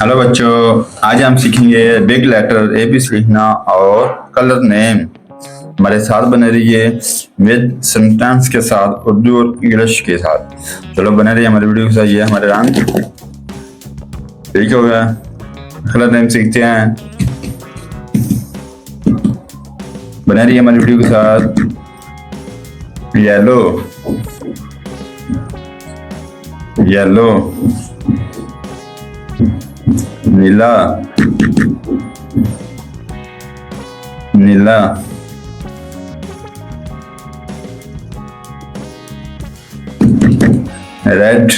Hello बच्चों, आज हम सीखेंगे बिग लेटर एबीसी लिखना और कलर नेम। हमारे साथ बने रहिए विद सेंटेंस के साथ, उर्दू और इंग्लिश के साथ। चलो बने रहिए हमारे वीडियो के साथ। ये हमारे रंग ठीक हो गया। कलर नेम सीखते हैं, बने रहिए हमारी वीडियो के साथ। येलो, येलो, नीला, नीला, red,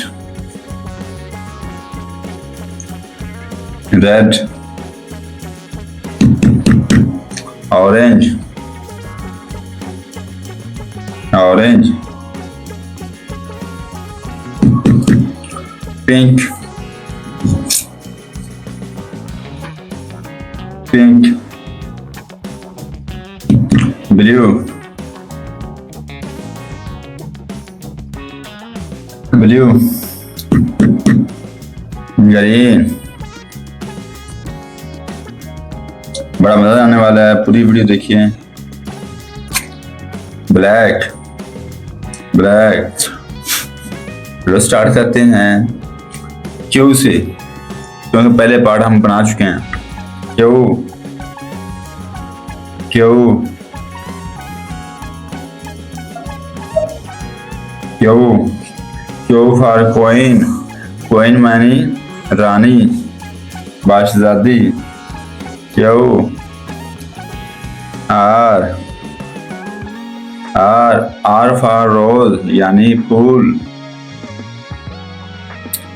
red, orange, orange, pink, pink, blue, blue, green. बड़ा मजा आने वाला है, पूरी वीडियो देखिए। Black, black. चलो स्टार्ट करते हैं क्यू से, क्योंकि पहले पार्ट हम बना चुके हैं। Q, Q, Q, Q for queen, queen मानी रानी, बादशाहजादी। Q, R, R, R for rose यानी फूल।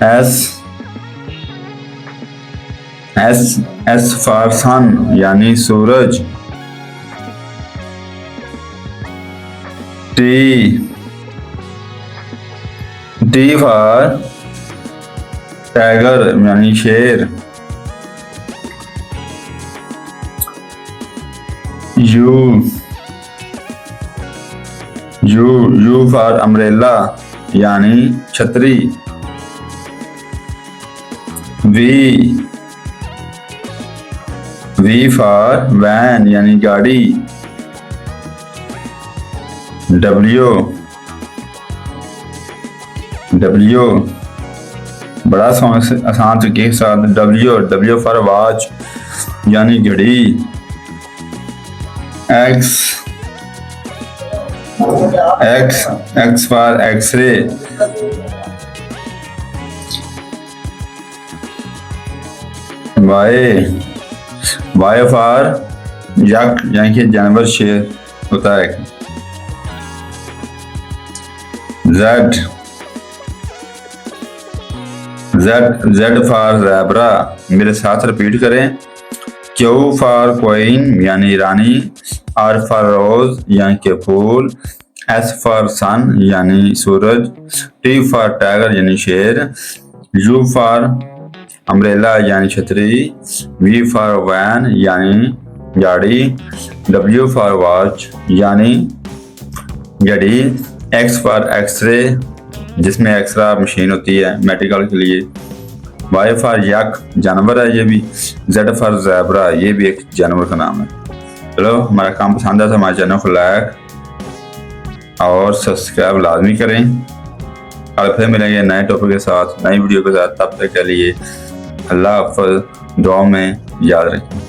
S, S, S for sun यानी सूरज। टी, टी फॉर टाइगर यानी शेर। U, U, U for umbrella यानी छतरी। वी, वी फॉर वैन यानी गाड़ी। डब्ल्यू, डब्ल्यू बड़ा आसान तरीके के साथ। डब्ल्यू, डब्ल्यू फॉर वॉच यानी घड़ी। X, X, X for X-ray. Y, Y for yak यानी कि जानवर, शेर होता है। Z, Z, Z for zebra. मेरे साथ रिपीट करें। क्यू फॉर क्वीन यानी रानी, आर फॉर रोज यानी कि फूल, एस फॉर सन यानी सूरज, टी फॉर टाइगर यानी शेर, यू फॉर अम्ब्रेला यानी छतरी, वी फॉर वैन यानी गाड़ी, डब्ल्यू फॉर वॉच यानी घड़ी, एक्स फॉर एक्सरे जिसमें एक्सरा मशीन होती है मेडिकल के लिए, वाई फॉर यक जानवर है ये भी, जेड फॉर ज़ेब्रा ये भी एक जानवर का नाम है। चलो हमारा काम पसंद है तो हमारे चैनल को लाइक और सब्सक्राइब लाजमी करें। और फिर मिलेंगे नए टॉपिक के साथ, नई वीडियो के साथ। तब तक के लिए अल्लाह हाफ़िज़, दुआ में याद रखें।